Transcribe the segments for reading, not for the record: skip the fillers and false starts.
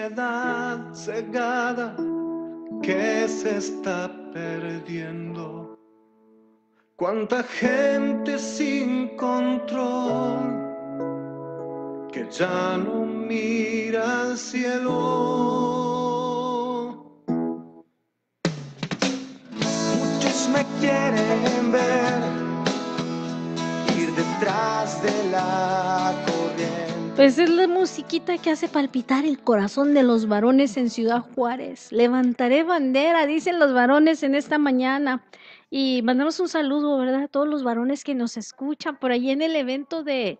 sociedad cegada que se está perdiendo. Cuánta gente sin control que ya no mira al cielo. Muchos me quieren ver ir detrás de la corriente. Pues es la musiquita que hace palpitar el corazón de los varones en Ciudad Juárez. Levantaré bandera, dicen los varones en esta mañana. Y mandamos un saludo, ¿verdad? A todos los varones que nos escuchan por ahí en el evento que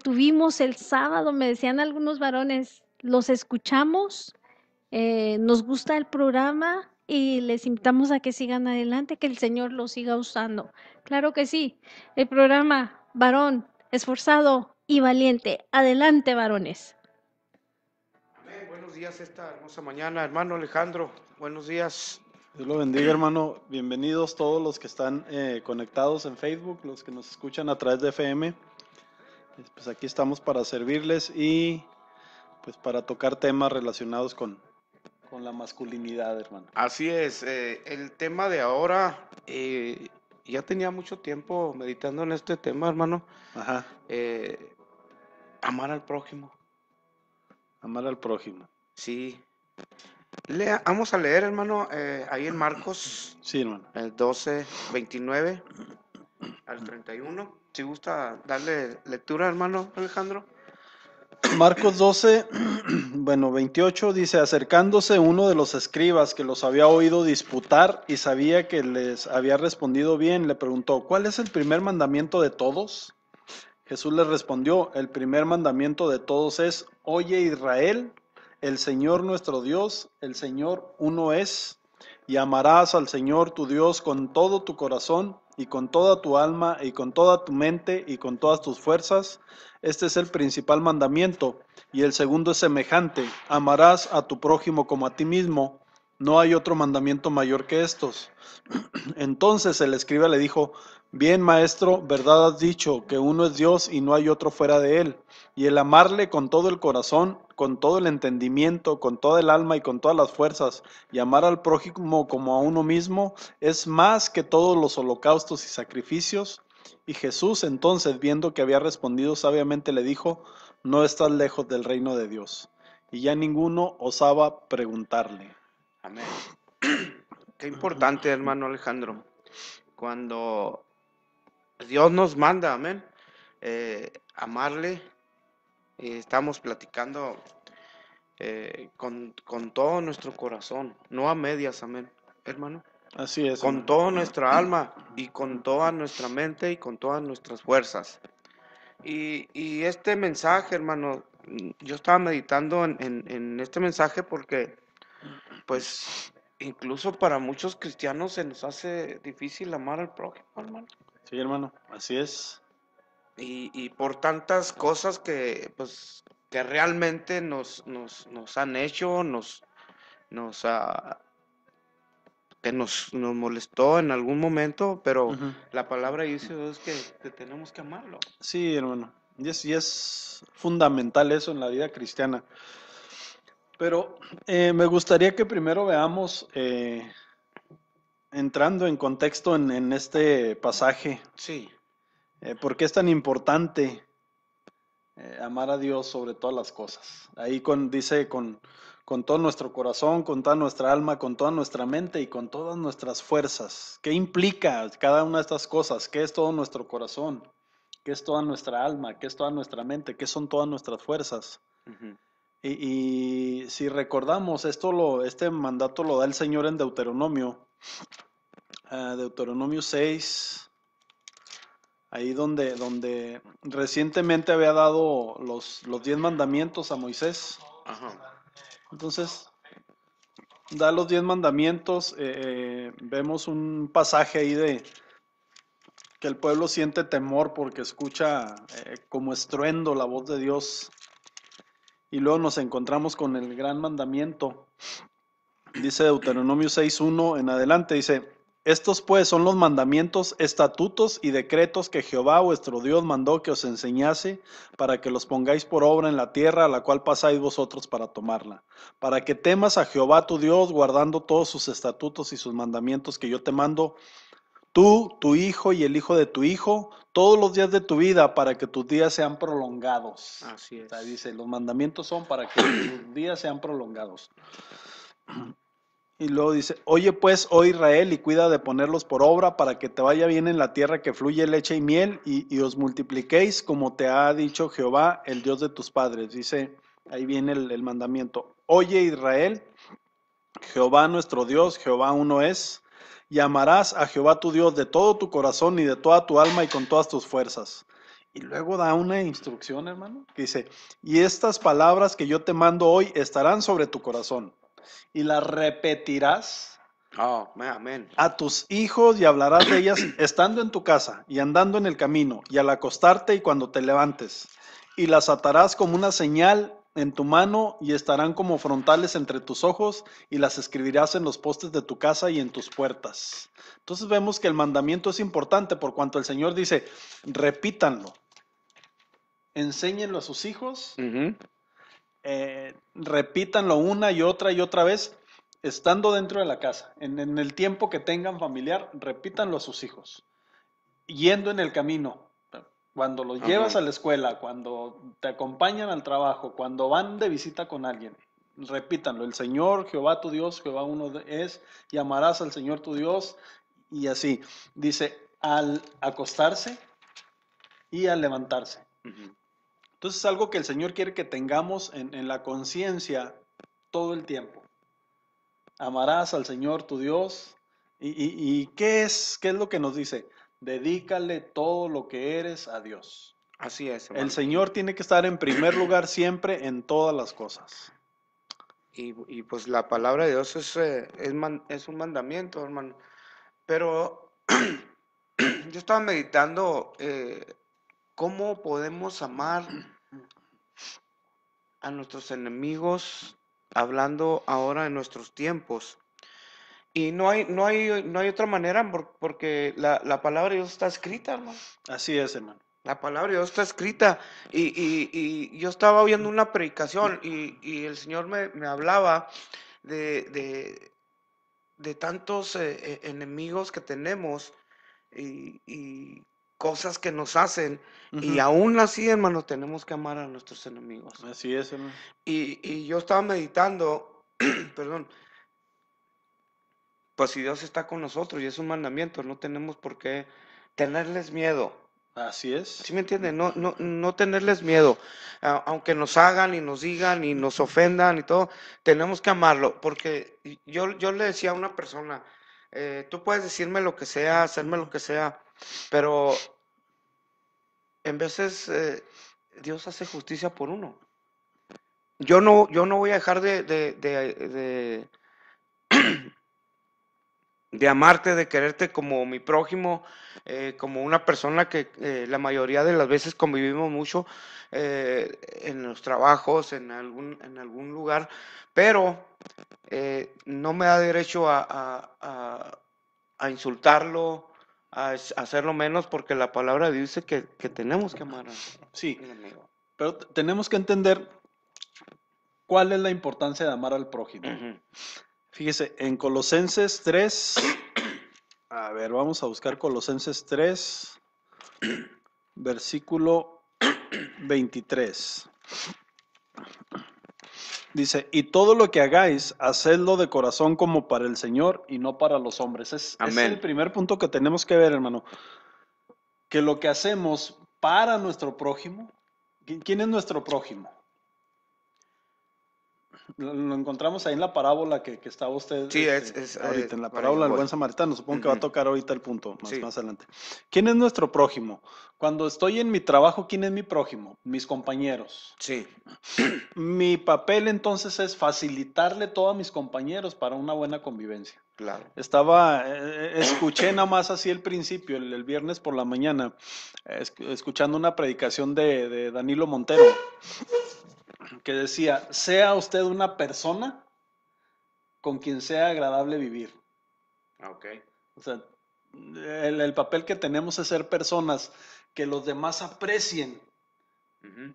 tuvimos el sábado. Me decían algunos varones, los escuchamos, nos gusta el programa y les invitamos a que sigan adelante, que el Señor los siga usando. Claro que sí, el programa Varón, Esforzado y Valiente. Adelante, varones. Amén. Buenos días esta hermosa mañana, hermano Alejandro. Buenos días. Dios lo bendiga, hermano. Bienvenidos todos los que están conectados en Facebook, los que nos escuchan a través de FM. Pues aquí estamos para servirles y pues para tocar temas relacionados con la masculinidad, hermano. Así es, el tema de ahora, ya tenía mucho tiempo meditando en este tema, hermano. Ajá, Amar al prójimo. amar al prójimo. Sí. Vamos a leer, hermano, ahí en Marcos, Sí, hermano. el 12, 29 al 31. Si gusta darle lectura, hermano Alejandro. Marcos 12, bueno, 28 dice, acercándose uno de los escribas que los había oído disputar y sabía que les había respondido bien, le preguntó, ¿cuál es el primer mandamiento de todos? Jesús les respondió, el primer mandamiento de todos es, oye Israel, el Señor nuestro Dios, el Señor uno es, y amarás al Señor tu Dios con todo tu corazón y con toda tu alma y con toda tu mente y con todas tus fuerzas. Este es el principal mandamiento, y el segundo es semejante, amarás a tu prójimo como a ti mismo. No hay otro mandamiento mayor que estos. Entonces el escriba le dijo, bien maestro, verdad has dicho, que uno es Dios y no hay otro fuera de él. Y el amarle con todo el corazón, con todo el entendimiento, con toda el alma y con todas las fuerzas, y amar al prójimo como a uno mismo, es más que todos los holocaustos y sacrificios. Y Jesús entonces, viendo que había respondido sabiamente, le dijo, no estás lejos del reino de Dios. Y ya ninguno osaba preguntarle. Amén. Qué importante, hermano Alejandro, cuando Dios nos manda, amén, amarle. Estamos platicando con todo nuestro corazón, no a medias, amén, hermano. Así es. Con Hermano. toda nuestra alma y con toda nuestra mente y con todas nuestras fuerzas. Y este mensaje, hermano, yo estaba meditando en este mensaje porque, pues, incluso para muchos cristianos se nos hace difícil amar al prójimo, hermano. Sí, hermano, así es. Y por tantas cosas que, pues, que realmente nos han hecho, que nos molestó en algún momento, pero Ujú. la palabra dice Dios que tenemos que amarlo. Sí, hermano. Y es fundamental eso en la vida cristiana. Pero me gustaría que primero veamos, entrando en contexto en este pasaje, Sí, por qué es tan importante amar a Dios sobre todas las cosas. Ahí dice con todo nuestro corazón, con toda nuestra alma, con toda nuestra mente y con todas nuestras fuerzas. ¿Qué implica cada una de estas cosas? ¿Qué es todo nuestro corazón? ¿Qué es toda nuestra alma? ¿Qué es toda nuestra mente? ¿Qué son todas nuestras fuerzas? ujú, Y si recordamos, este mandato lo da el Señor en Deuteronomio, Deuteronomio 6, ahí donde recientemente había dado los 10 mandamientos a Moisés. ajá, Entonces, da los 10 mandamientos, vemos un pasaje ahí de que el pueblo siente temor porque escucha como estruendo la voz de Dios. Y luego nos encontramos con el gran mandamiento. Dice Deuteronomio 6:1 en adelante, dice, Estos pues son los mandamientos, estatutos y decretos que Jehová vuestro Dios mandó que os enseñase para que los pongáis por obra en la tierra a la cual pasáis vosotros para tomarla, para que temas a Jehová tu Dios guardando todos sus estatutos y sus mandamientos que yo te mando, tú, tu hijo y el hijo de tu hijo, todos los días de tu vida para que tus días sean prolongados. Así O sea, es. dice, los mandamientos son para que tus días sean prolongados. Y luego dice, oye pues, oh Israel, y cuida de ponerlos por obra para que te vaya bien en la tierra que fluye leche y miel, y os multipliquéis como te ha dicho Jehová, el Dios de tus padres. Dice, ahí viene el mandamiento. Oye Israel, Jehová nuestro Dios, Jehová uno es, y amarás a Jehová tu Dios de todo tu corazón y de toda tu alma y con todas tus fuerzas. Y luego da una instrucción, hermano, que dice, y estas palabras que yo te mando hoy estarán sobre tu corazón y las repetirás Oh, amén. a tus hijos y hablarás de ellas estando en tu casa y andando en el camino y al acostarte y cuando te levantes. Y las atarás como una señal en tu mano y estarán como frontales entre tus ojos y las escribirás en los postes de tu casa y en tus puertas. Entonces vemos que el mandamiento es importante por cuanto el Señor dice, repítanlo, enséñenlo a sus hijos, Ujú. repítanlo una y otra vez, estando dentro de la casa, en el tiempo que tengan familiar, repítanlo a sus hijos, yendo en el camino, cuando los llevas Ajá. a la escuela, cuando te acompañan al trabajo, cuando van de visita con alguien, repítanlo, el Señor, Jehová tu Dios, Jehová uno es, y amarás al Señor tu Dios, y así, dice, al acostarse y al levantarse. Ujú. Entonces es algo que el Señor quiere que tengamos en la conciencia todo el tiempo. Amarás al Señor tu Dios. ¿Y qué es lo que nos dice? Dedícale todo lo que eres a Dios. Así es, El hermano. Señor tiene que estar en primer lugar siempre en todas las cosas. Y pues la palabra de Dios es un mandamiento, hermano. Pero yo estaba meditando cómo podemos amar a nuestros enemigos hablando ahora en nuestros tiempos. Y no hay otra manera porque la palabra de Dios está escrita, hermano. Así es, hermano. La palabra de Dios está escrita. Y yo estaba oyendo una predicación y el Señor me hablaba de, de, de tantos enemigos que tenemos y cosas que nos hacen. Y Ujú. aún así, hermano, tenemos que amar a nuestros enemigos. Así es, hermano. Y yo estaba meditando, perdón, pues si Dios está con nosotros y es un mandamiento, no tenemos por qué tenerles miedo. Así es. ¿Sí me entienden? No tenerles miedo. Aunque nos hagan y nos digan y nos ofendan y todo, tenemos que amarlo. Porque yo le decía a una persona, tú puedes decirme lo que sea, hacerme lo que sea, pero en veces Dios hace justicia por uno. Yo no voy a dejar de amarte, de quererte como mi prójimo, como una persona que la mayoría de las veces convivimos mucho en los trabajos, en algún lugar, pero no me da derecho a insultarlo, hacerlo menos, porque la palabra dice que tenemos que amar Sí, al enemigo. pero tenemos que entender cuál es la importancia de amar al prójimo. Ujú. Fíjese, en Colosenses 3, a ver, vamos a buscar Colosenses 3, versículo 23. Dice, y todo lo que hagáis, hacedlo de corazón como para el Señor y no para los hombres. Es el Amén. primer punto que tenemos que ver, hermano. Que lo que hacemos para nuestro prójimo, ¿quién es nuestro prójimo? Lo encontramos ahí en la parábola que estaba usted Sí, ahorita, en la para allá parábola del voy. buen samaritano. Supongo que va a Ujú. tocar ahorita el punto Sí, más adelante. ¿Quién es nuestro prójimo? Cuando estoy en mi trabajo, ¿quién es mi prójimo? Mis compañeros. sí, Mi papel entonces es facilitarle todo a mis compañeros para una buena convivencia. claro. Escuché nada más así el principio, el viernes por la mañana, escuchando una predicación de Danilo Montero, que decía, sea usted una persona con quien sea agradable vivir. Ok. O sea, el papel que tenemos es ser personas que los demás aprecien. Ujú.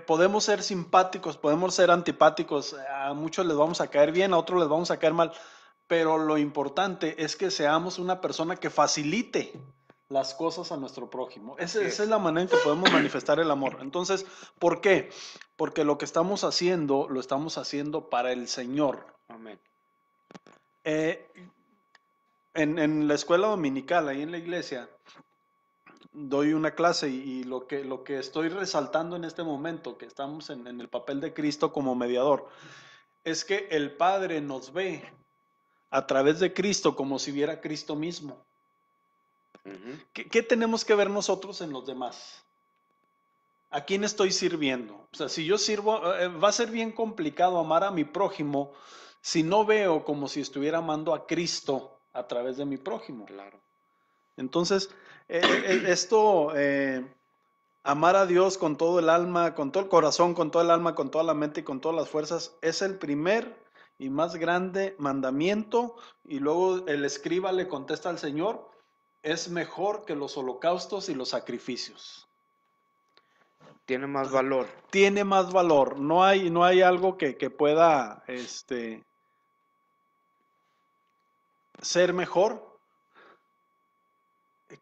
Podemos ser simpáticos, podemos ser antipáticos, a muchos les vamos a caer bien, a otros les vamos a caer mal, pero lo importante es que seamos una persona que facilite las cosas a nuestro prójimo. Así Esa es es. la manera en que podemos manifestar el amor. Entonces, ¿por qué? Porque lo que estamos haciendo, lo estamos haciendo para el Señor. Amén. Eh, en la escuela dominical, ahí en la iglesia, doy una clase y lo que estoy resaltando en este momento, que estamos en el papel de Cristo como mediador, es que el Padre nos ve a través de Cristo como si viera Cristo mismo. Ujú. ¿Qué tenemos que ver nosotros en los demás? ¿A quién estoy sirviendo? O sea, si yo sirvo, va a ser bien complicado amar a mi prójimo si no veo como si estuviera amando a Cristo a través de mi prójimo. Claro. Entonces, esto, amar a Dios con todo el alma, con todo el corazón, con todo el alma, con toda la mente y con todas las fuerzas, es el primer y más grande mandamiento. Y luego el escriba le contesta al Señor, es mejor que los holocaustos y los sacrificios. Tiene más valor. Tiene más valor, no hay algo que pueda ser mejor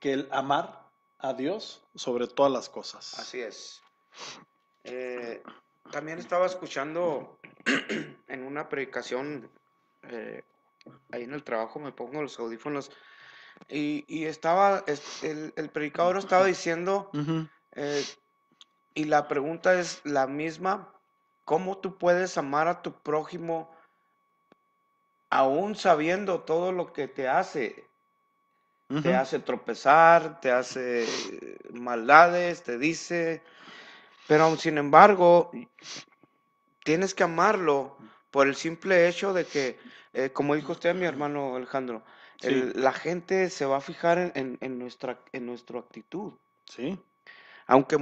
que el amar a Dios sobre todas las cosas. Así es. También estaba escuchando en una predicación, ahí en el trabajo me pongo los audífonos y estaba, el predicador estaba diciendo, Ujú, y la pregunta es la misma, ¿cómo tú puedes amar a tu prójimo aún sabiendo todo lo que te hace? Te ujú. hace tropezar, te hace maldades, te dice, pero aún sin embargo, tienes que amarlo por el simple hecho de que, como dijo usted, mi hermano Alejandro, Sí, la gente se va a fijar en nuestra actitud. sí. Aunque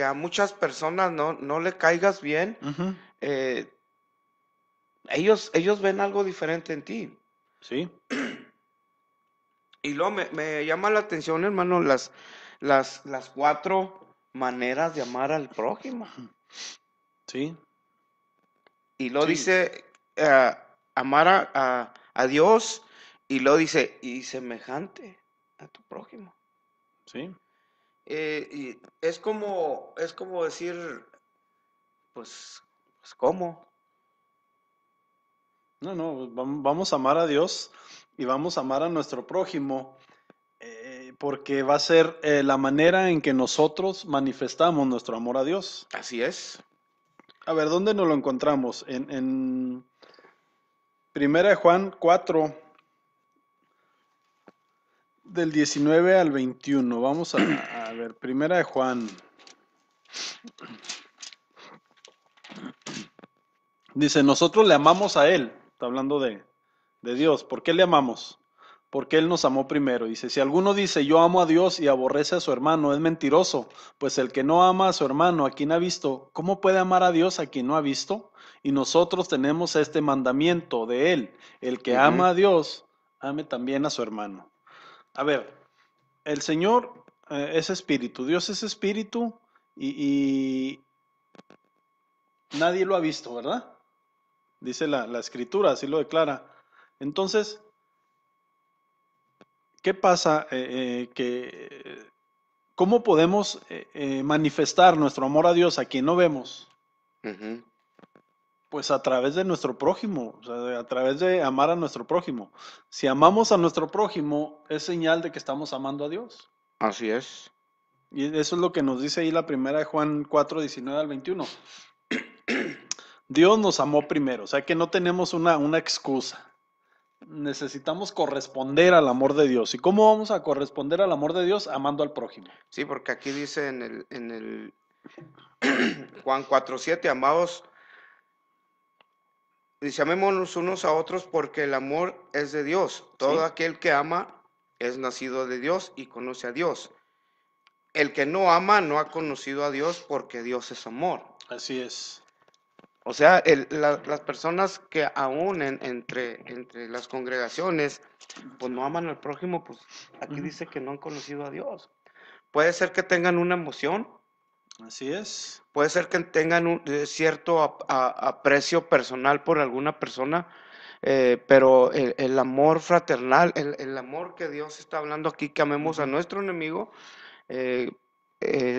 a muchas personas no le caigas bien, Ujú, eh, ellos ven algo diferente en ti. sí, Y luego me llama la atención, hermano, las cuatro maneras de amar al prójimo. sí, Y lo sí, dice amar a Dios y lo dice y semejante a tu prójimo. sí. Y es como decir, pues, pues ¿cómo? No, vamos a amar a Dios y vamos a amar a nuestro prójimo, porque va a ser la manera en que nosotros manifestamos nuestro amor a Dios. Así es. A ver, ¿dónde nos lo encontramos? En Primera de Juan 4, del 19 al 21. Vamos a ver, Primera de Juan. Dice, nosotros le amamos a Él. Está hablando de Dios. ¿Por qué le amamos? Porque Él nos amó primero. Dice, si alguno dice, yo amo a Dios y aborrece a su hermano, es mentiroso. Pues el que no ama a su hermano, a quien ha visto, ¿cómo puede amar a Dios a quien no ha visto? Y nosotros tenemos este mandamiento de Él. El que Ujú. ama a Dios, ame también a su hermano. A ver, el Señor es espíritu. Dios es espíritu y nadie lo ha visto, ¿verdad? Dice la escritura, así lo declara. Entonces, ¿qué pasa? ¿Cómo podemos manifestar nuestro amor a Dios a quien no vemos? Ujú. Pues a través de nuestro prójimo, o sea, a través de amar a nuestro prójimo. Si amamos a nuestro prójimo, es señal de que estamos amando a Dios. Así es. Y eso es lo que nos dice ahí la primera de Juan 4, 19 al 21. Dios nos amó primero, o sea que no tenemos una excusa. Necesitamos corresponder al amor de Dios. ¿Y cómo vamos a corresponder al amor de Dios? Amando al prójimo. Sí, porque aquí dice en el Juan 4:7, amados, dice, amémonos unos a otros porque el amor es de Dios. ¿Sí? Todo aquel que ama es nacido de Dios y conoce a Dios. El que no ama no ha conocido a Dios porque Dios es amor. Así es. O sea, las personas que aún entre las congregaciones, pues no aman al prójimo, pues aquí Ujú. dice que no han conocido a Dios. Puede ser que tengan una emoción, Así es. puede ser que tengan un cierto aprecio personal por alguna persona, pero el amor fraternal, el amor que Dios está hablando aquí, que amemos a Ujú, nuestro enemigo, eh,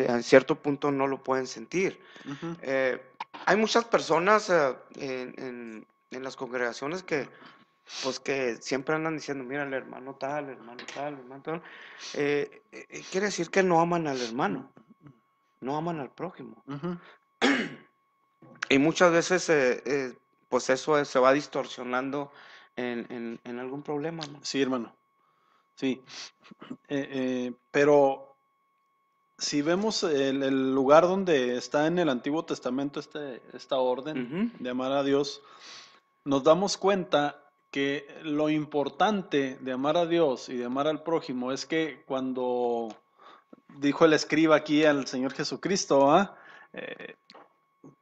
a cierto punto no lo pueden sentir. ujú, Eh, Hay muchas personas en las congregaciones que, pues, que siempre andan diciendo, mira, el hermano tal, el hermano tal, el hermano tal. Quiere decir que no aman al hermano, no aman al prójimo. ujú. Y muchas veces, pues eso se va distorsionando en algún problema, ¿no? Sí, hermano. Sí. Pero si vemos el lugar donde está en el Antiguo Testamento esta orden Ujú. de amar a Dios, nos damos cuenta que lo importante de amar a Dios y de amar al prójimo es que cuando dijo el escriba aquí al Señor Jesucristo, ¿ah? Eh,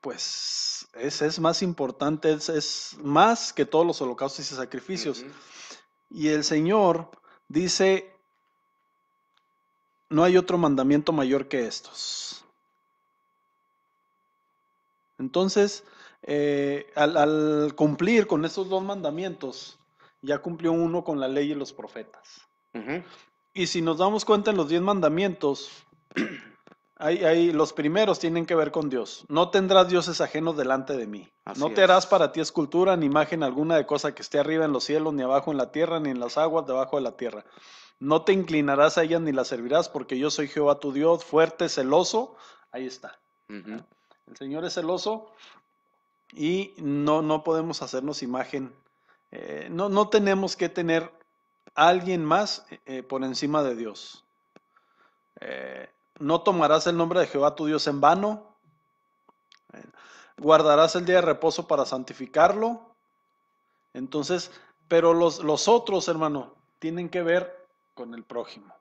pues es más importante, es más que todos los holocaustos y sacrificios. Ujú. Y el Señor dice, no hay otro mandamiento mayor que estos. Entonces, al cumplir con estos dos mandamientos, ya cumplió uno con la ley y los profetas. Ujú. Y si nos damos cuenta en los 10 mandamientos, los primeros tienen que ver con Dios. No tendrás dioses ajenos delante de mí. No Así te harás es. para ti escultura ni imagen alguna de cosa que esté arriba en los cielos, ni abajo en la tierra, ni en las aguas debajo de la tierra. No te inclinarás a ellas ni las servirás, porque yo soy Jehová tu Dios, fuerte, celoso. Ahí está. Ujú. El Señor es celoso y no podemos hacernos imagen. No tenemos que tener a alguien más por encima de Dios. Eh, no tomarás el nombre de Jehová tu Dios en vano. Guardarás el día de reposo para santificarlo. Entonces, pero los otros, hermano, tienen que ver con el prójimo.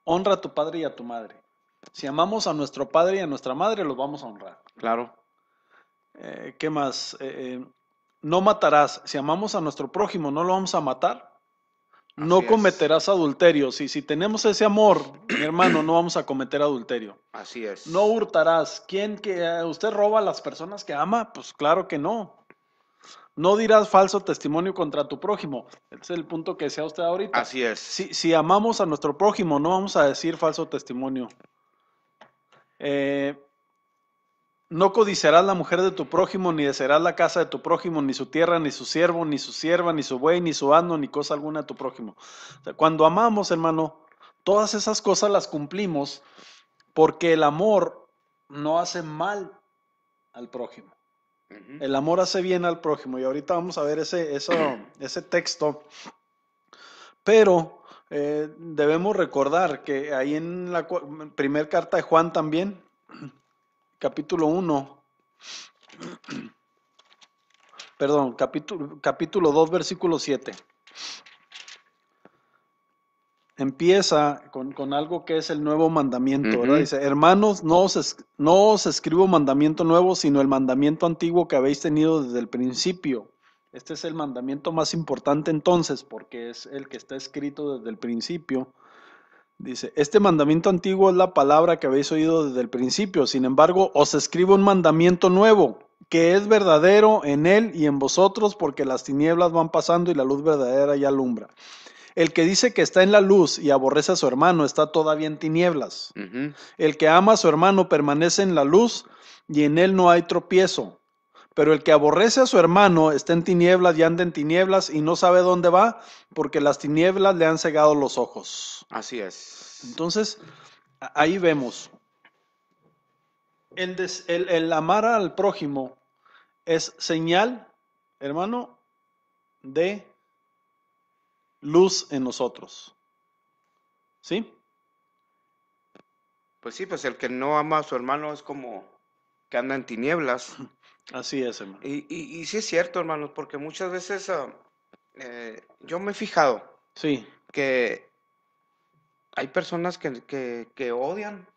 Honra a tu padre y a tu madre. Si amamos a nuestro padre y a nuestra madre, los vamos a honrar. Claro. ¿Qué más? No matarás. Si amamos a nuestro prójimo, no lo vamos a matar. Así No es. cometerás adulterio. Si tenemos ese amor, mi hermano, no vamos a cometer adulterio. Así No es. hurtarás. ¿Quién que usted roba a las personas que ama? Pues claro que no. No dirás falso testimonio contra tu prójimo. Ese es el punto que decía usted ahorita. Así es. Si amamos a nuestro prójimo, no vamos a decir falso testimonio. Eh, no codiciarás la mujer de tu prójimo, ni desearás la casa de tu prójimo, ni su tierra, ni su siervo, ni su sierva, ni su buey, ni su asno, ni cosa alguna de tu prójimo. O sea, cuando amamos, hermano, todas esas cosas las cumplimos porque el amor no hace mal al prójimo. Ujú. El amor hace bien al prójimo. Y ahorita vamos a ver ese texto. Pero debemos recordar que ahí en la primera carta de Juan también, capítulo 1, perdón, capítulo 2, versículo 7. Empieza con algo que es el nuevo mandamiento, ¿verdad? Ujú. Dice, hermanos, no os escribo mandamiento nuevo, sino el mandamiento antiguo que habéis tenido desde el principio. Este es el mandamiento más importante entonces, porque es el que está escrito desde el principio. Dice, este mandamiento antiguo es la palabra que habéis oído desde el principio. Sin embargo, os escribo un mandamiento nuevo, que es verdadero en él y en vosotros, porque las tinieblas van pasando y la luz verdadera ya alumbra. El que dice que está en la luz y aborrece a su hermano está todavía en tinieblas. Ujú. El que ama a su hermano permanece en la luz y en él no hay tropiezo. Pero el que aborrece a su hermano está en tinieblas y anda en tinieblas y no sabe dónde va porque las tinieblas le han cegado los ojos. Así es. Entonces, ahí vemos, el amar al prójimo es señal, hermano, de luz en nosotros. ¿Sí? Pues sí, pues el que no ama a su hermano es como que anda en tinieblas. Así es, hermano. Y sí es cierto, hermanos, porque muchas veces yo me he fijado Sí. que hay personas que odian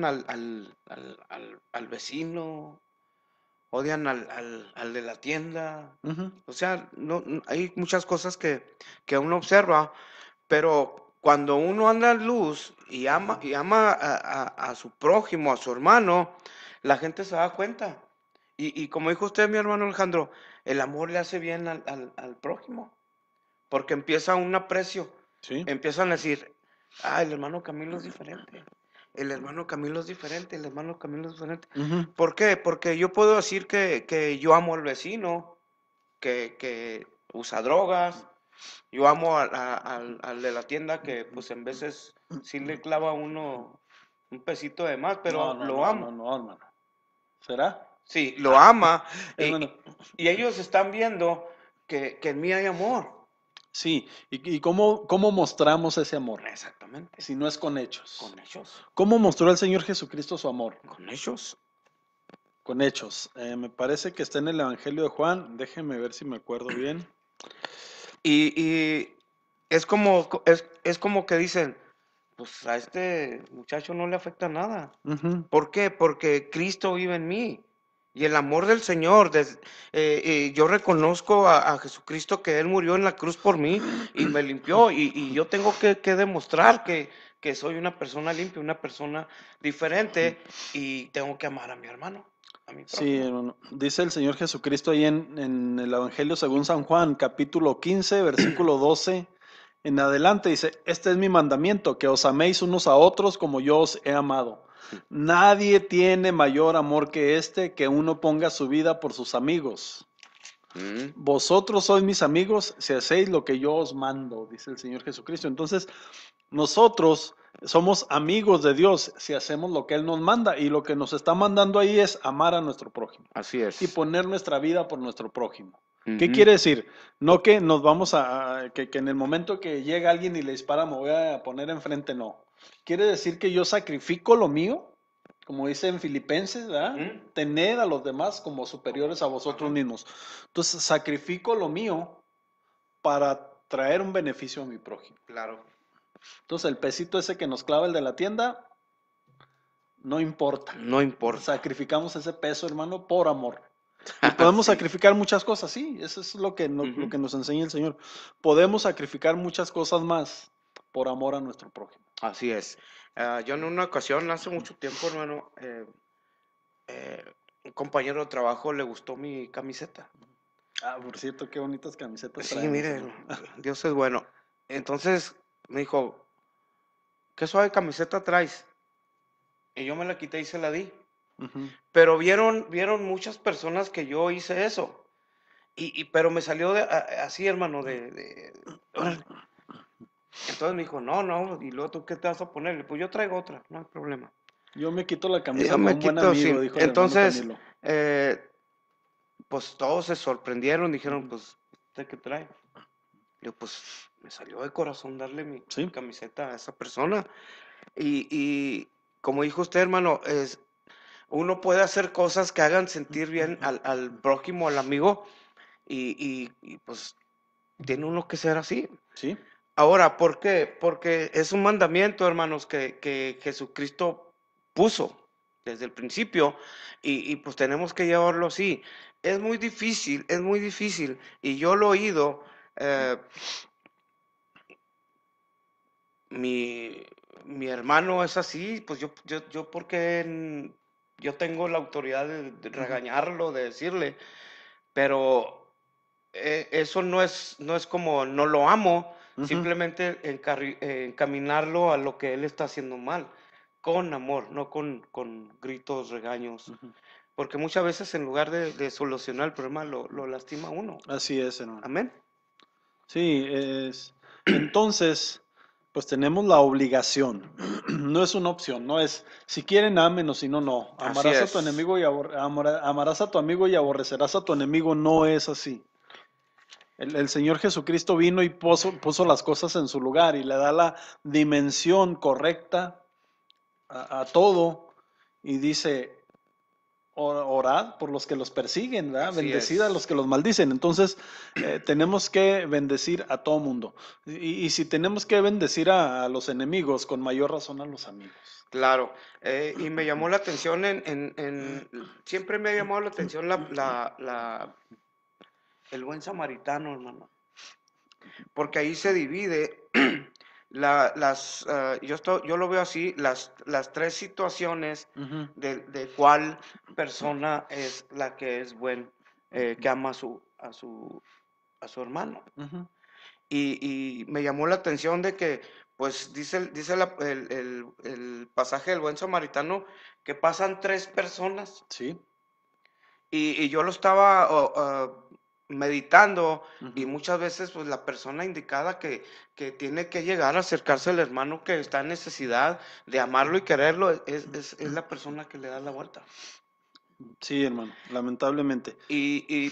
al vecino, odian al de la tienda. Ujú. O sea, hay muchas cosas que uno observa, pero cuando uno anda en luz y ama a su prójimo, a su hermano, la gente se da cuenta. Y como dijo usted, mi hermano Alejandro, el amor le hace bien al prójimo, porque empieza un aprecio. Sí. Empiezan a decir, el hermano Camilo es diferente. El hermano Camilo es diferente, el hermano Camilo es diferente. Ujú. ¿Por qué? Porque yo puedo decir que yo amo al vecino, que usa drogas, yo amo al de la tienda que pues en veces sí le clava a uno un pesito de más, No, pero no, lo no, ama. no, hermano. ¿Será? Sí, lo ama Hermano, y ellos están viendo que en mí hay amor. sí. ¿Y cómo mostramos ese amor? Exactamente. Si no es con hechos. Con ellos. ¿Cómo mostró el Señor Jesucristo su amor? Con ellos. Con hechos. Me parece que está en el Evangelio de Juan. Déjeme ver si me acuerdo bien. Y es como que dicen, pues a este muchacho no le afecta nada. Ujú. ¿Por qué? Porque Cristo vive en mí. Y el amor del Señor, yo reconozco a Jesucristo que Él murió en la cruz por mí y me limpió. Y yo tengo que demostrar que soy una persona limpia, una persona diferente y tengo que amar a mi hermano, a mi Sí, prójimo. hermano. Dice el Señor Jesucristo ahí en el Evangelio según San Juan, capítulo 15, versículo 12 en adelante. Dice, este es mi mandamiento, que os améis unos a otros como yo os he amado. Nadie tiene mayor amor que este, que uno ponga su vida por sus amigos. Mm, Vosotros sois mis amigos si hacéis lo que yo os mando, dice el Señor Jesucristo. Entonces, nosotros somos amigos de Dios si hacemos lo que Él nos manda, y lo que nos está mandando ahí es amar a nuestro prójimo así y es. poner nuestra vida por nuestro prójimo. ¿Qué Ujú. quiere decir? No que nos vamos que en el momento que llega alguien y le dispara me voy a poner enfrente, no. Quiere decir que yo sacrifico lo mío, como dice en Filipenses, ¿verdad? Ujú. Tened a los demás como superiores a vosotros Ajá. mismos. Entonces sacrifico lo mío para traer un beneficio a mi prójimo. Claro. Entonces el pesito ese que nos clava el de la tienda, no importa. No importa. Sacrificamos ese peso, hermano, por amor. Y podemos Sí. sacrificar muchas cosas, sí, eso es lo que Ujú. nos enseña el Señor. Podemos sacrificar muchas cosas más por amor a nuestro prójimo. Así es. Yo en una ocasión, hace mucho tiempo, hermano, un compañero de trabajo le gustó mi camiseta. Por cierto, qué bonitas camisetas Sí, traemos, mire, hermano. Dios es bueno. Entonces me dijo, ¿qué suave camiseta traes? Y yo me la quité y se la di. Ujú. Pero vieron muchas personas que yo hice eso. Pero me salió así, hermano, órale. Entonces me dijo, no, y luego tú qué te vas a poner. Pues yo traigo otra, no hay problema. Yo me quito la camisa Yo por me un buen quito, amigo, sí. dijo el hermano Entonces, Camilo. pues todos se sorprendieron, dijeron, Ujú. pues, ¿usted qué trae? Yo, pues, me salió de corazón darle mi Sí. camiseta a esa persona. Y como dijo usted, hermano, uno puede hacer cosas que hagan sentir bien al prójimo, al amigo, y pues tiene uno que ser así. Sí. Ahora, ¿por qué? Porque es un mandamiento, hermanos, que Jesucristo puso desde el principio y pues tenemos que llevarlo así. Es muy difícil, y yo lo he oído, eh, mi hermano es así, pues yo porque yo tengo la autoridad de regañarlo, de decirle, pero eso no es como no lo amo, Ujú. simplemente encaminarlo a lo que él está haciendo mal, con amor, no con gritos, regaños, Ujú. porque muchas veces en lugar de solucionar el problema lo lastima a uno. Así es, hermano. Amén. Sí, entonces, pues tenemos la obligación, no es una opción, no es, si quieren amen o si no, no. Así Amarás a tu es. enemigo y amarás a tu amigo y aborrecerás a tu enemigo, no es así. El Señor Jesucristo vino y puso las cosas en su lugar y le da la dimensión correcta a todo, y dice, orad por los que los persiguen, ¿verdad? Así Bendecid a los es. que los maldicen. Entonces, tenemos que bendecir a todo mundo. Y si tenemos que bendecir a los enemigos, con mayor razón a los amigos. Claro, y me llamó la atención siempre me ha llamado la atención el buen samaritano, hermano, porque ahí se divide yo lo veo así, las tres situaciones Ujú, de cuál persona es la que es que ama a su hermano. ujú. Y me llamó la atención de que, pues dice el pasaje del buen samaritano que pasan tres personas Sí. y yo lo estaba meditando y Ujú. muchas veces pues la persona indicada que tiene que llegar a acercarse al hermano que está en necesidad de amarlo y quererlo es la persona que le da la vuelta. Sí, hermano, lamentablemente.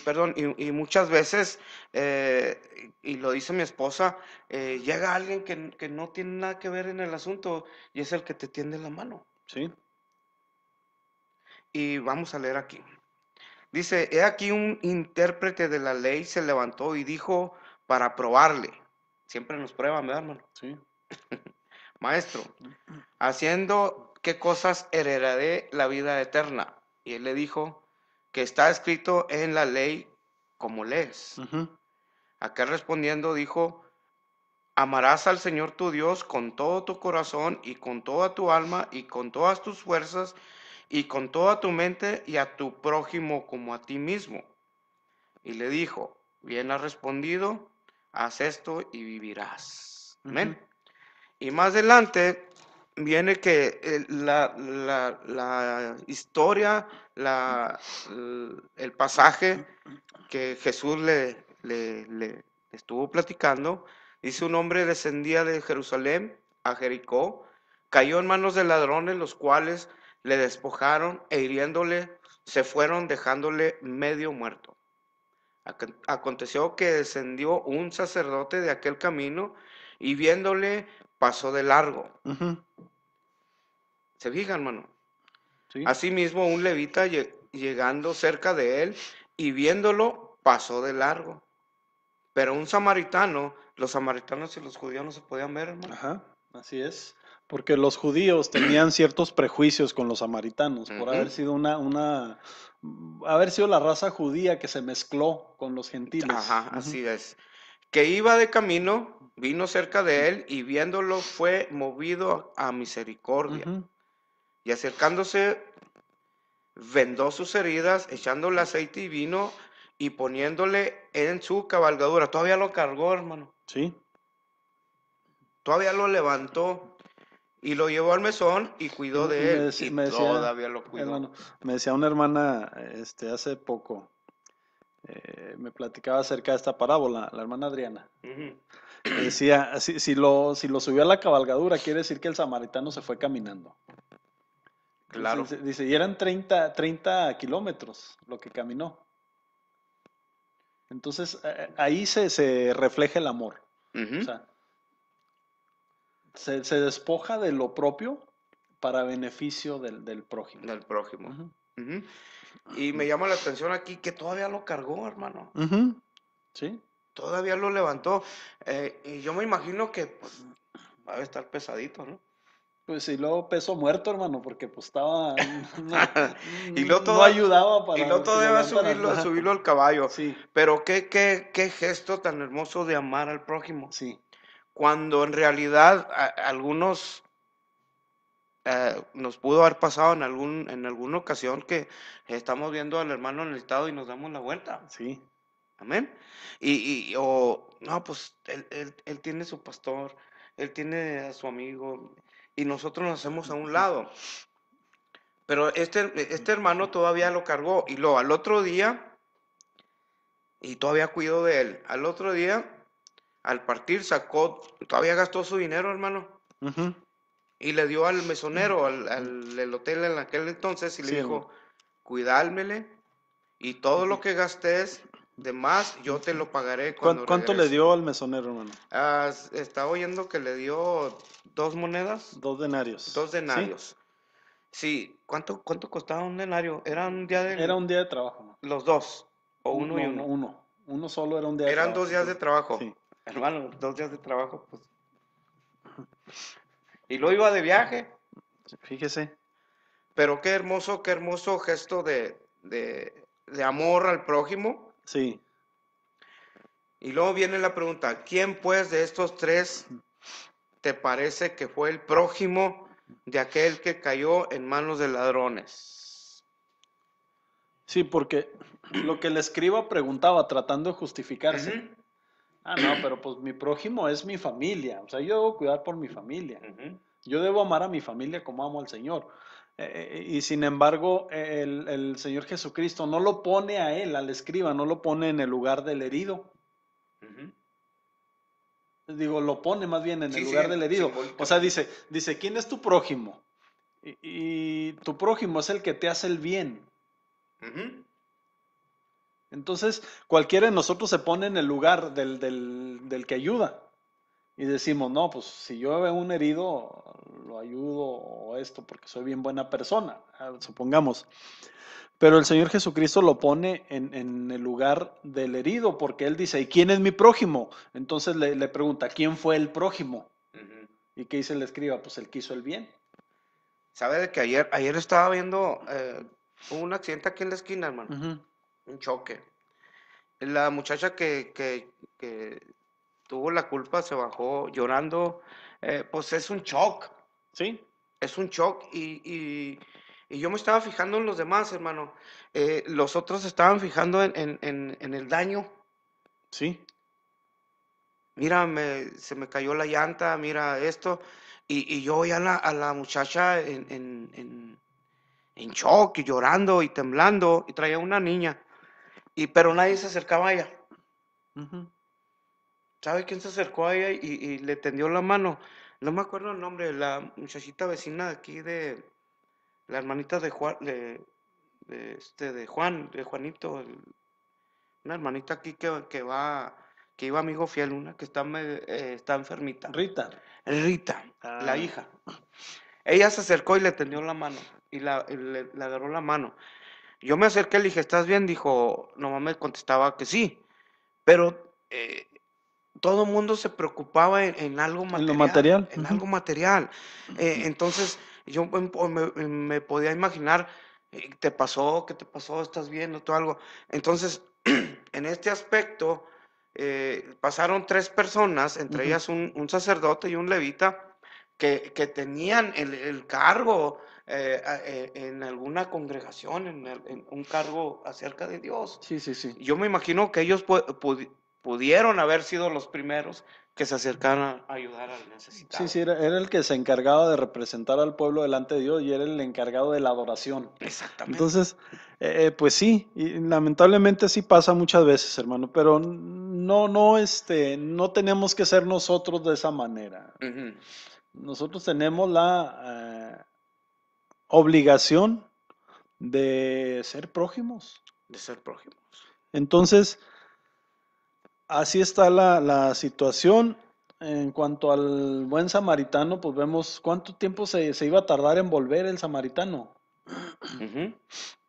Perdón, y muchas veces, y lo dice mi esposa, llega alguien que no tiene nada que ver en el asunto y es el que te tiende la mano. Sí. Y vamos a leer aquí. Dice, he aquí un intérprete de la ley se levantó y dijo para probarle. Siempre nos prueban, ¿verdad, hermano? Sí. Maestro, haciendo qué cosas heredaré la vida eterna. Y él le dijo que está escrito en la ley como lees. Ujú, Acá respondiendo dijo, amarás al Señor tu Dios con todo tu corazón y con toda tu alma y con todas tus fuerzas y con toda tu mente y a tu prójimo como a ti mismo. Y le dijo, bien has respondido, haz esto y vivirás. ujú, Amén. Y más adelante viene que la historia, el pasaje que Jesús le estuvo platicando, dice un hombre descendía de Jerusalén a Jericó, cayó en manos de ladrones, los cuales le despojaron e hiriéndole se fueron dejándole medio muerto. Aconteció que descendió un sacerdote de aquel camino y viéndole pasó de largo. ujú. ¿Se fijan, hermano? Sí. Asimismo, un levita llegando cerca de él y viéndolo pasó de largo. Pero un samaritano, los samaritanos y los judíos no se podían ver, hermano. Ajá, así es. Porque los judíos tenían ciertos prejuicios con los samaritanos por haber Ujú. sido haber sido la raza judía que se mezcló con los gentiles. Ajá, Ujú, así es. Que iba de camino, vino cerca de él y viéndolo fue movido a misericordia. ujú. Y acercándose, vendó sus heridas, echándole aceite y vino y poniéndole en su cabalgadura. Todavía lo cargó, hermano. Sí. Todavía lo levantó y lo llevó al mesón y Y, cuidó de él. Y me decía, todavía lo cuidó. hermano, me decía una hermana, hace poco, me platicaba acerca de esta parábola, la hermana Adriana. Ujú. Me decía, si lo subió a la cabalgadura, quiere decir que el samaritano se fue caminando. Claro. Dice, y eran 30 kilómetros lo que caminó. Entonces, ahí se refleja el amor. O Ujú. sea, se despoja de lo propio para beneficio del prójimo. Del prójimo. Ujú, Ujú. Y me llama la atención aquí que todavía lo cargó, hermano. ujú, sí, Todavía lo levantó. Y yo me imagino que pues, va a estar pesadito, ¿no? pues sí, luego peso muerto, hermano, porque pues estaba, Y luego no ayudaba y luego para que lo todavía va a levantaran. Ajá. subirlo al caballo. Sí, Pero qué gesto tan hermoso de amar al prójimo. sí, Cuando en realidad algunos nos pudo haber pasado en alguna ocasión que estamos viendo al hermano necesitado y nos damos la vuelta. sí, Amén. No, pues él tiene su pastor, él tiene a su amigo y nosotros nos hacemos a un lado. Pero este hermano todavía lo cargó y luego al otro día, y todavía cuidó de él. Al otro día, al partir, todavía gastó su dinero, hermano, ujú, y le dio al mesonero, del hotel en aquel entonces, y le sí, hermano. dijo, cuidálmele, y todo lo que gastes de más, yo te lo pagaré cuando ¿Cuánto le regrese. dio al mesonero, hermano? Estaba oyendo que le dio 2 monedas, 2 denarios. 2 denarios. Sí, ¿cuánto costaba un denario? Era un día Era un día de trabajo, ¿no? los dos, o uno y No, no, uno. uno. Uno solo era un día de Eran trabajo. 2 días de trabajo. Sí. Hermano, 2 días de trabajo, pues. Y luego iba de viaje. Fíjese. Pero qué hermoso gesto de amor al prójimo. Sí. Y luego viene la pregunta, ¿quién pues de estos tres te parece que fue el prójimo de aquel que cayó en manos de ladrones? Sí, porque lo que el escriba preguntaba tratando de justificarse. Ujú, Ah, no, pero pues mi prójimo es mi familia. O sea, yo debo cuidar por mi familia. ujú, Yo debo amar a mi familia como amo al Señor. Y sin embargo, el Señor Jesucristo no lo pone a él, al escriba, no lo pone en el lugar del herido. ujú. Digo, lo pone más bien en el Sí, lugar del herido. O sea, simbólicamente. dice, ¿quién es tu prójimo? Y tu prójimo es el que te hace el bien. Ujú. Entonces, cualquiera de nosotros se pone en el lugar del que ayuda. Y decimos, no, pues si yo veo un herido, lo ayudo o esto porque soy bien buena persona, supongamos. Pero el Señor Jesucristo lo pone en el lugar del herido porque Él dice, ¿y quién es mi prójimo? Entonces le pregunta, ¿quién fue el prójimo? Ujú. ¿Y qué dice el escriba? Pues el que hizo el bien. ¿Sabe de que ayer estaba viendo hubo un accidente aquí en la esquina, hermano? Ujú. Un choque. La muchacha que tuvo la culpa se bajó llorando. Pues ¿Sí? es un shock y yo me estaba fijando en los demás, hermano. Los otros se estaban fijando en el daño. Sí. Mira, se me cayó la llanta, mira esto. Y yo veía a la muchacha en shock y llorando y temblando y traía una niña. Pero nadie se acercaba a ella. Ujú. ¿Sabe quién se acercó a ella y le tendió la mano? No me acuerdo el nombre, la muchachita vecina de aquí la hermanita de Juan, de Juan, de Juanito, una hermanita aquí que iba amigo fiel, una que está enfermita. Rita. Rita, la Ah, hija. Ella se acercó y le tendió la mano y le agarró la mano. Yo me acerqué, le dije, ¿estás bien? Dijo, nomás me contestaba que sí, pero todo el mundo se preocupaba en algo en lo material, material. en Ujú. algo material. Entonces yo me podía imaginar, ¿qué te pasó? ¿Estás bien? ¿O algo? Entonces, en este aspecto, pasaron tres personas, entre Ujú. ellas un sacerdote y un levita, que tenían el cargo en alguna congregación, en un cargo acerca de Dios. Sí, sí, sí. Yo me imagino que ellos pudieron haber sido los primeros que se acercaron a ayudar al Sí, necesitado. sí, era el que se encargaba de representar al pueblo delante de Dios y era el encargado de la adoración. Exactamente. Entonces, pues sí, y lamentablemente sí pasa muchas veces, hermano, pero no tenemos que ser nosotros de esa manera. Ujú. Nosotros tenemos la obligación de ser prójimos. De ser prójimos. Entonces, así está la situación. En cuanto al buen samaritano, pues vemos cuánto tiempo se iba a tardar en volver el samaritano. Ujú,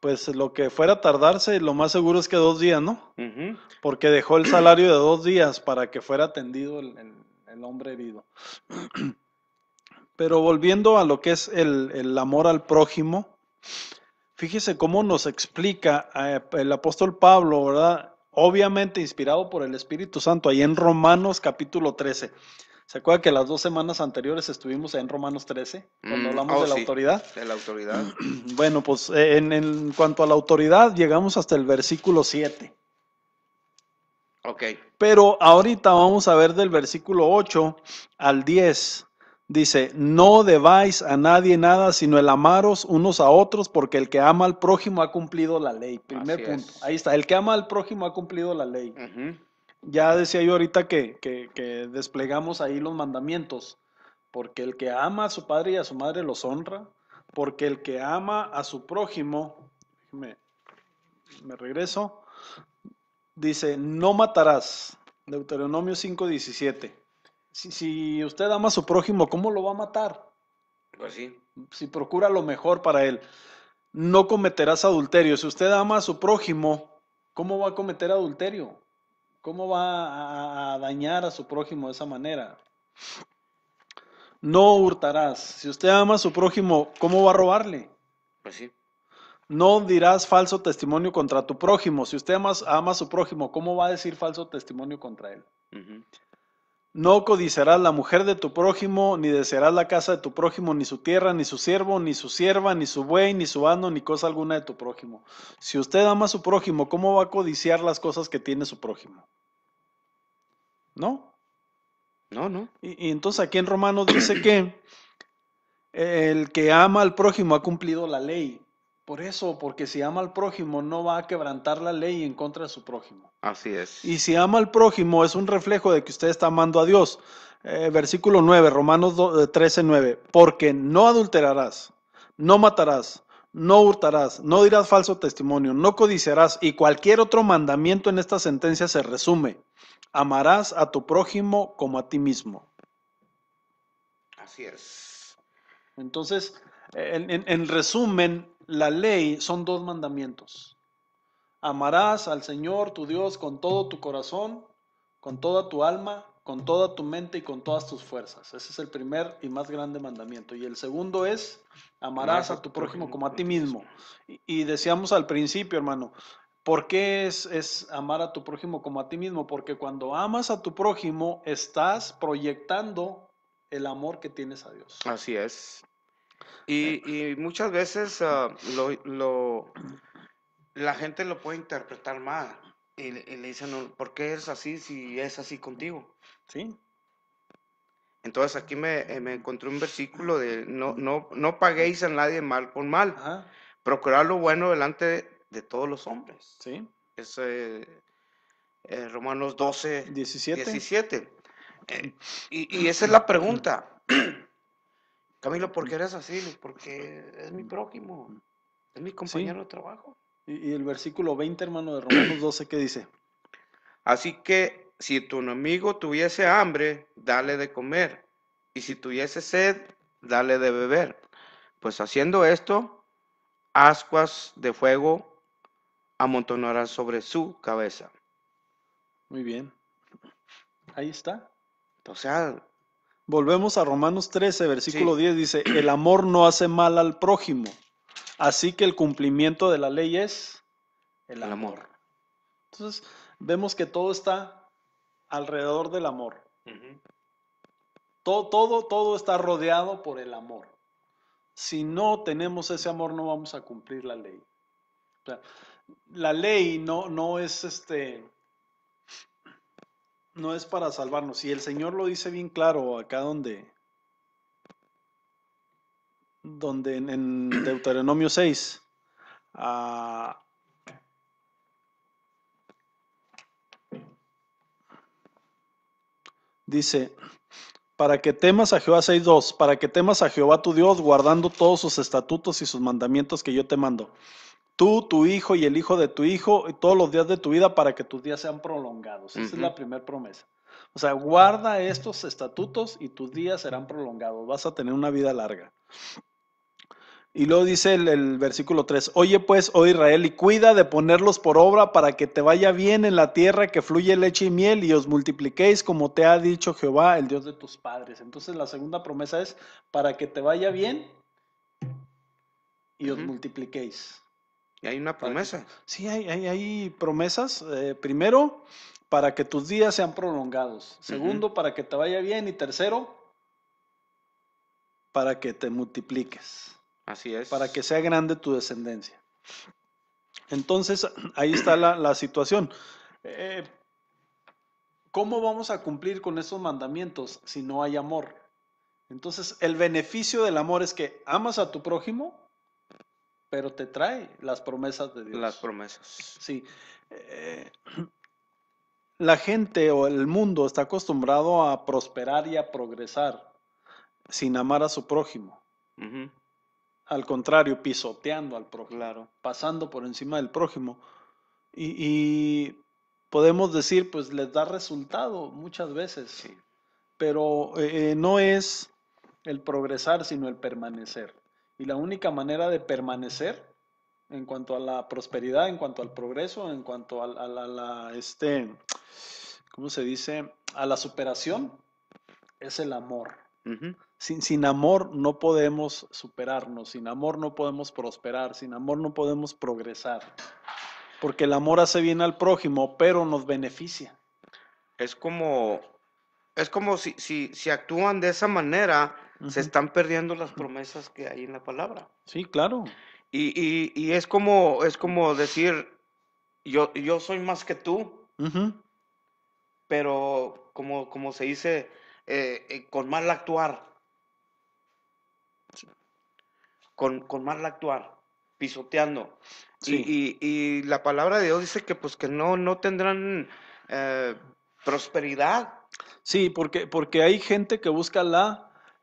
Pues lo que fuera a tardarse, lo más seguro es que 2 días, ¿no? ujú. Porque dejó el salario de 2 días para que fuera atendido el hombre herido. Pero volviendo a lo que es el amor al prójimo, fíjese cómo nos explica el apóstol Pablo, ¿verdad? Obviamente inspirado por el Espíritu Santo, ahí en Romanos capítulo 13. ¿Se acuerda que las 2 semanas anteriores estuvimos en Romanos 13, cuando hablamos Oh, de la sí, autoridad? de la autoridad. Bueno, pues en cuanto a la autoridad, llegamos hasta el versículo 7. Ok. Pero ahorita vamos a ver del versículo 8 al 10. Dice, no debáis a nadie nada, sino el amaros unos a otros, porque el que ama al prójimo ha cumplido la ley. Así Primer punto. es. Ahí está, el que ama al prójimo ha cumplido la ley. Ujú. Ya decía yo ahorita que desplegamos ahí los mandamientos, porque el que ama a su padre y a su madre los honra, porque el que ama a su prójimo, me regreso, dice, no matarás. Deuteronomio 5:17. Si usted ama a su prójimo, ¿cómo lo va a matar? Pues sí. Si procura lo mejor para él. No cometerás adulterio. Si usted ama a su prójimo, ¿cómo va a cometer adulterio? ¿Cómo va a dañar a su prójimo de esa manera? No hurtarás. Si usted ama a su prójimo, ¿cómo va a robarle? Pues sí. No dirás falso testimonio contra tu prójimo. Si usted ama a su prójimo, ¿cómo va a decir falso testimonio contra él? Ujú. No codiciarás la mujer de tu prójimo, ni desearás la casa de tu prójimo, ni su tierra, ni su siervo, ni su sierva, ni su buey, ni su asno, ni cosa alguna de tu prójimo. Si usted ama a su prójimo, ¿cómo va a codiciar las cosas que tiene su prójimo? ¿No? No, no. Y entonces aquí en Romanos dice que el que ama al prójimo ha cumplido la ley. Por eso, porque si ama al prójimo no va a quebrantar la ley en contra de su prójimo. Así es. Y si ama al prójimo es un reflejo de que usted está amando a Dios. Versículo 9, Romanos 13, 9. Porque no adulterarás, no matarás, no hurtarás, no dirás falso testimonio, no codiciarás y cualquier otro mandamiento en esta sentencia se resume. Amarás a tu prójimo como a ti mismo. Así es. Entonces, en resumen, la ley son dos mandamientos. Amarás al Señor tu Dios con todo tu corazón, con toda tu alma, con toda tu mente y con todas tus fuerzas. Ese es el primer y más grande mandamiento. Y el segundo es, amarás a tu prójimo como a ti mismo. Y decíamos al principio, hermano, ¿por qué es amar a tu prójimo como a ti mismo? Porque cuando amas a tu prójimo, estás proyectando el amor que tienes a Dios. Así es. Y muchas veces la gente lo puede interpretar mal. Y le dicen, "No, ¿por qué es así si es así contigo?" ¿Sí? Entonces aquí me encontré un versículo de no paguéis a nadie mal por mal. Ajá. Procurar lo bueno delante de todos los hombres. ¿Sí? Es Romanos 12, 17. 17. Y esa es la pregunta. Camilo, ¿por qué eres así? Porque es mi prójimo, es mi compañero de trabajo. Y el versículo 20, hermano, de Romanos 12, ¿qué dice? Así que si tu enemigo tuviese hambre, dale de comer. Y si tuviese sed, dale de beber. Pues haciendo esto, ascuas de fuego amontonarás sobre su cabeza. Muy bien. Ahí está. O sea, Volvemos a Romanos 13, versículo sí, 10, dice, el amor no hace mal al prójimo, así que el cumplimiento de la ley es el el amor. amor. Entonces, vemos que todo está alrededor del amor. Ujú. Todo está rodeado por el amor. Si no tenemos ese amor, no vamos a cumplir la ley. O sea, la ley no es no es para salvarnos. Y el Señor lo dice bien claro acá donde en Deuteronomio 6, dice, para que temas a Jehová 6:2, para que temas a Jehová tu Dios, guardando todos sus estatutos y sus mandamientos que yo te mando. Tú, tu hijo y el hijo de tu hijo, y todos los días de tu vida, para que tus días sean prolongados. Esa es la primera promesa. O sea, guarda estos estatutos y tus días serán prolongados. Vas a tener una vida larga. Y luego dice el versículo 3, oye pues, oh Israel, y cuida de ponerlos por obra para que te vaya bien en la tierra que fluye leche y miel y os multipliquéis como te ha dicho Jehová, el Dios de tus padres. Entonces la segunda promesa es para que te vaya bien y os multipliquéis. Y hay una promesa. Sí, hay promesas. Primero, para que tus días sean prolongados. Segundo, para que te vaya bien. Y tercero, para que te multipliques. Así es. Para que sea grande tu descendencia. Entonces, ahí está la situación. ¿Cómo vamos a cumplir con esos mandamientos si no hay amor? Entonces, el beneficio del amor es que amas a tu prójimo, pero te trae las promesas de Dios. Las promesas. Sí. La gente o el mundo está acostumbrado a prosperar y a progresar sin amar a su prójimo. Ujú. Al contrario, pisoteando al prójimo, Claro. pasando por encima del prójimo. Y podemos decir, pues les da resultado muchas veces, Sí. pero no es el progresar, sino el permanecer. Y la única manera de permanecer en cuanto a la prosperidad, en cuanto al progreso, en cuanto ¿cómo se dice? A la superación, es el amor. Ujú. Sin amor no podemos superarnos, sin amor no podemos prosperar, sin amor no podemos progresar. Porque el amor hace bien al prójimo, pero nos beneficia. Es como, es como si actúan de esa manera, se Ujú. están perdiendo las promesas que hay en la palabra. Sí, claro. Y es como decir, yo soy más que tú, Ujú. pero como se dice, con mal actuar, con mal actuar, pisoteando. Sí, Y la palabra de Dios dice que pues que no tendrán eh, prosperidad. sí, porque hay gente que busca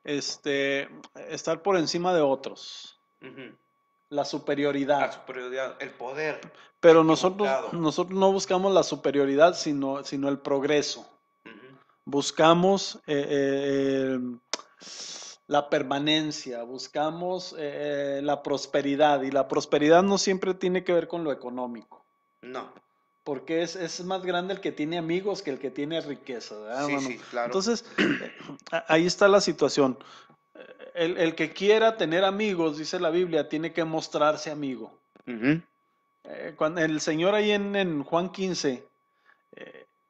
estar por encima de otros, Ujú. la La superioridad. superioridad, el poder Pero equivocado. nosotros no buscamos la superioridad, sino el progreso. Ujú. Buscamos la permanencia, buscamos la prosperidad, y la prosperidad no siempre tiene que ver con lo económico, No, porque es más grande el que tiene amigos que el que tiene riqueza, ¿verdad, sí, hermano? sí, claro. Entonces, ahí está la situación. El que quiera tener amigos, dice la Biblia, tiene que mostrarse amigo. Ujú. Cuando el Señor ahí en Juan 15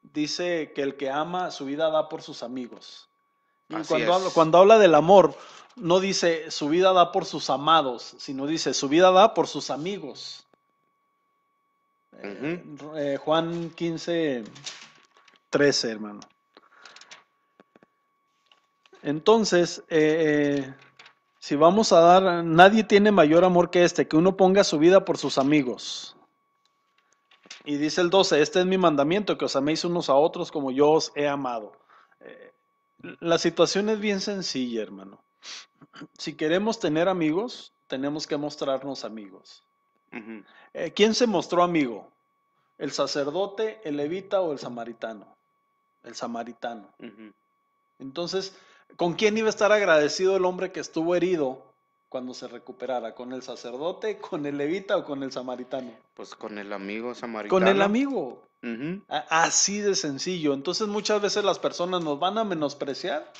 dice que el que ama su vida da por sus amigos. Y Así es. cuando habla del amor, no dice su vida da por sus amados, sino dice su vida da por sus amigos. Ujú. Juan 15, 13, hermano. Entonces, si vamos a dar, nadie tiene mayor amor que este, que uno ponga su vida por sus amigos. Y dice el 12, este es mi mandamiento, que os améis unos a otros como yo os he amado. Eh, la situación es bien sencilla, hermano. Si queremos tener amigos, tenemos que mostrarnos amigos. Ujú. ¿Quién se mostró amigo? ¿El sacerdote, el levita o el samaritano? El samaritano. Ujú. Entonces, ¿con quién iba a estar agradecido el hombre que estuvo herido cuando se recuperara? ¿Con el sacerdote, con el levita o con el samaritano? Pues con el amigo Con el samaritano. amigo. Ujú. Así de sencillo. Entonces muchas veces las personas nos van a menospreciar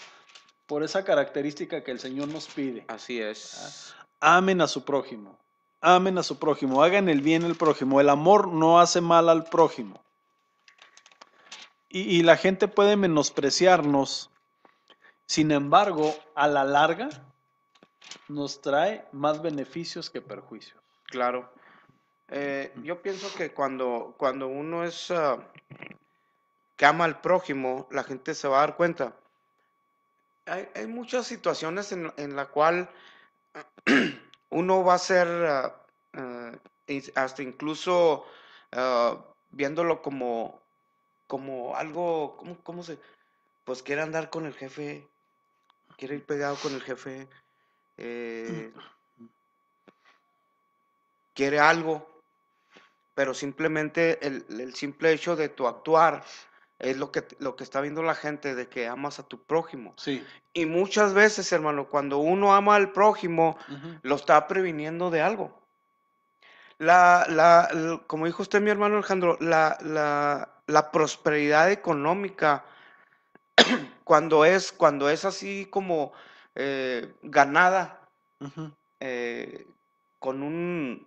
por esa característica que el Señor nos pide. Así ¿Ah? es. Amen a su prójimo. Amen a su prójimo. Hagan el bien al prójimo. El amor no hace mal al prójimo. Y la gente puede menospreciarnos. Sin embargo, a la larga nos trae más beneficios que perjuicios. Claro. Yo pienso que cuando uno que ama al prójimo, la gente se va a dar cuenta. Hay muchas situaciones en la cual uno va a ser, hasta incluso viéndolo como algo, ¿cómo se? Pues quiere andar con el jefe, quiere ir pegado con el jefe, eh, quiere algo, pero simplemente el simple hecho de tu actuar es lo que está viendo la gente de que amas a tu prójimo. Sí. Y muchas veces, hermano, cuando uno ama al prójimo, Ujú. lo está previniendo de algo. Como dijo usted, mi hermano Alejandro, la prosperidad económica, cuando es así como ganada, Ujú. eh, con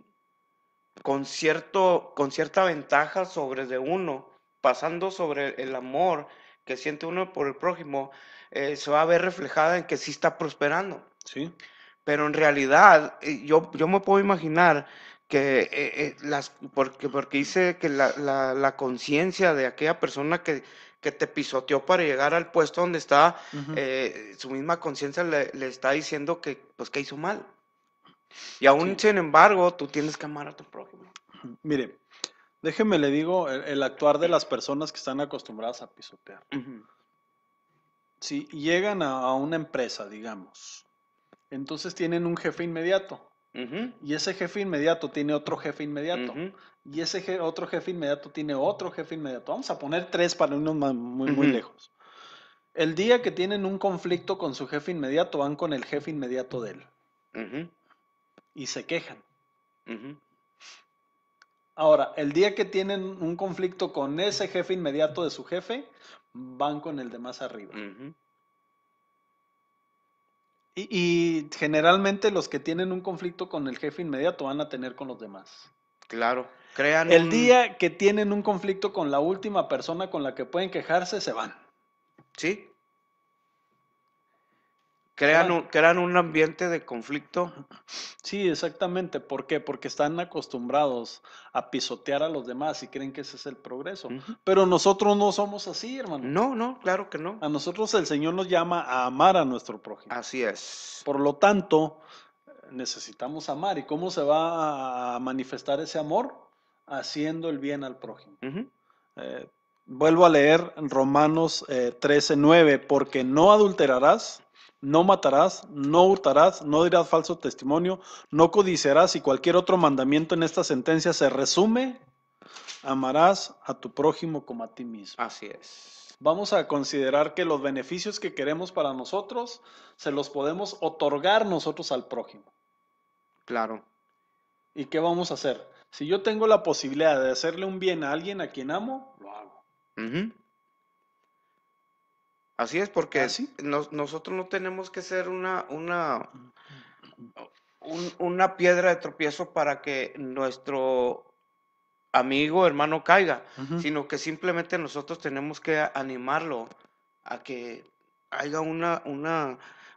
con cierta ventaja sobre de uno, pasando sobre el amor que siente uno por el prójimo, se va a ver reflejada en que sí está prosperando. Sí. Pero en realidad, yo me puedo imaginar que porque dice que la conciencia de aquella persona que te pisoteó para llegar al puesto donde está, Ujú. su misma conciencia le está diciendo que, pues, que hizo mal. Y aún Sí. sin embargo, tú tienes que amar a tu prójimo. Mire, déjeme le digo el actuar de las personas que están acostumbradas a pisotear. Ujú. Si llegan a una empresa, digamos, entonces tienen un jefe inmediato. Ujú. Y ese jefe inmediato tiene otro jefe inmediato. Ujú. Y ese otro jefe inmediato tiene otro jefe inmediato. Vamos a poner tres para irnos muy, muy Ujú. lejos. El día que tienen un conflicto con su jefe inmediato, van con el jefe inmediato de él Ujú. y se quejan. Ujú. Ahora, el día que tienen un conflicto con ese jefe inmediato de su jefe, van con el de más arriba. Ujú. Y generalmente los que tienen un conflicto con el jefe inmediato van a tener con los demás. Claro, crean El día que tienen un conflicto con la última persona con la que pueden quejarse, se van. sí, Se van. crean un ambiente de conflicto. Sí, exactamente. ¿Por qué? Porque están acostumbrados a pisotear a los demás y creen que ese es el progreso. Ujú. Pero nosotros no somos así, hermano. No, no, claro que no. A nosotros el Señor nos llama a amar a nuestro prójimo. Así es. Por lo tanto, necesitamos amar. ¿Y cómo se va a manifestar ese amor? Haciendo el bien al prójimo. Ujú. Eh, Vuelvo a leer Romanos 13:9, porque no adulterarás, no matarás, no hurtarás, no dirás falso testimonio, no codiciarás, y cualquier otro mandamiento en esta sentencia se resume: amarás a tu prójimo como a ti mismo. Así es. Vamos a considerar que los beneficios que queremos para nosotros se los podemos otorgar nosotros al prójimo. Claro. ¿Y qué vamos a hacer? Si yo tengo la posibilidad de hacerle un bien a alguien a quien amo, lo hago. Ujú. Así es, porque ¿Así? nosotros no tenemos que ser una piedra de tropiezo para que nuestro amigo, hermano caiga, Ujú. sino que simplemente nosotros tenemos que animarlo a que haya una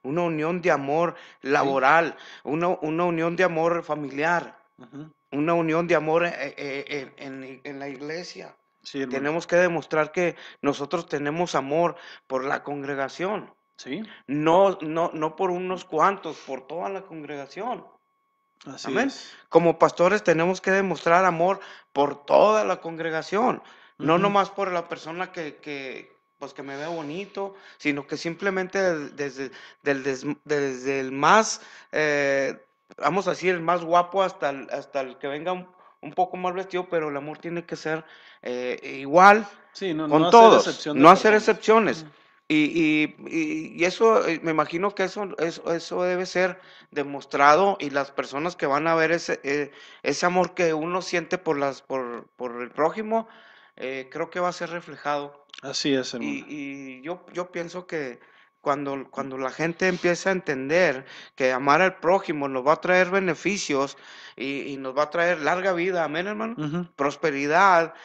unión de amor laboral, una unión de amor familiar, Ujú. una unión de amor en la iglesia. Sí, hermano. Tenemos que demostrar que nosotros tenemos amor por la congregación, Sí, no por unos cuantos, por toda la congregación. así Amén. es. Como pastores tenemos que demostrar amor por toda la congregación, no Ujú. nomás por la persona pues que me ve bonito, sino que simplemente desde el más, vamos a decir, el más guapo hasta el que venga un poco más vestido, pero el amor tiene que ser igual Sí, no, no con hacer todos, excepción de no hacer personas. excepciones. Ujú. Y eso, me imagino que eso debe ser demostrado, y las personas que van a ver ese amor que uno siente por el prójimo, creo que va a ser reflejado. Así es, hermano. Y yo pienso que cuando la gente empieza a entender que amar al prójimo nos va a traer beneficios y nos va a traer larga vida, amén, hermano, Ujú. prosperidad,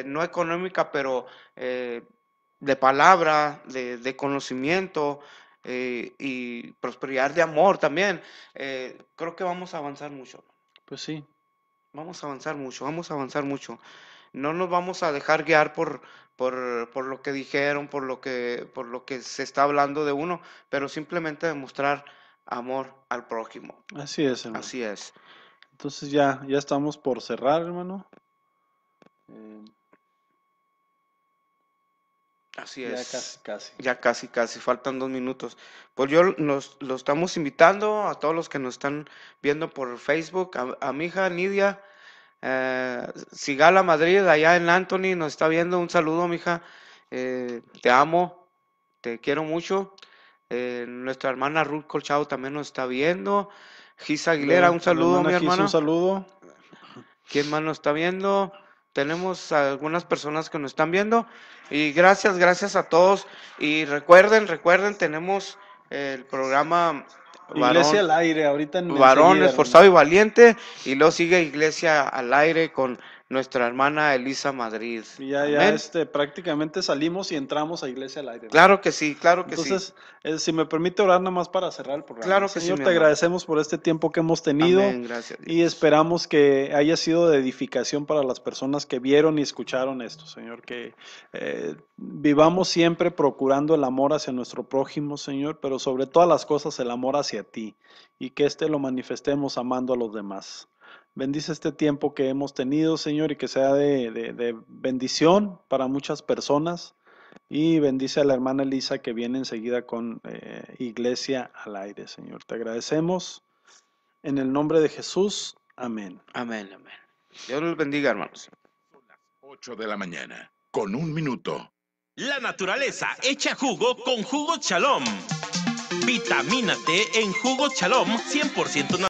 no económica, pero de palabra, de conocimiento, y prosperidad de amor también, creo que vamos a avanzar mucho. Pues sí, Vamos a avanzar mucho, vamos a avanzar mucho. No nos vamos a dejar guiar por lo que dijeron, por lo que se está hablando de uno, pero simplemente demostrar amor al prójimo. así es, hermano. Así es, Entonces ya estamos por cerrar, hermano. Eh, así ya es. casi. Ya casi, faltan 2 minutos. Pues lo estamos invitando a todos los que nos están viendo por Facebook, a mi hija Nidia, Sigala Madrid, allá en Anthony, nos está viendo. Un saludo, mija. Te amo, te quiero mucho. Nuestra hermana Ruth Colchado también nos está viendo. Gisa Aguilera, un La saludo, hermana mi Gis, un hermana. saludo. ¿Quién más nos está viendo? Tenemos algunas personas que nos están viendo. Y gracias a todos. Y recuerden, tenemos el programa Iglesia Varón. al aire, ahorita Varón enseguida, esforzado hermano. y valiente, y luego sigue Iglesia al aire con nuestra hermana Elisa Madrid. Y ya Amén. prácticamente salimos y entramos a Iglesia al aire, hermano. Claro que sí, claro que sí. Entonces, si me permite orar nada más para cerrar el programa. Claro que sí, Señor, mi te hermano. agradecemos por este tiempo que hemos tenido Amén, gracias, y Dios. esperamos que haya sido de edificación para las personas que vieron y escucharon esto, Señor, que vivamos siempre procurando el amor hacia nuestro prójimo, Señor, pero sobre todas las cosas el amor hacia ti, y que lo manifestemos amando a los demás. Bendice este tiempo que hemos tenido, Señor, y que sea de bendición para muchas personas. Y bendice a la hermana Elisa que viene enseguida con Iglesia al aire, Señor. Te agradecemos. En el nombre de Jesús. Amén. Amén. Dios los bendiga, hermanos. Son las 8 de la mañana, con 1 minuto. La naturaleza echa jugo con Jugo Chalom. Vitamínate en Jugo Chalom 100% natural.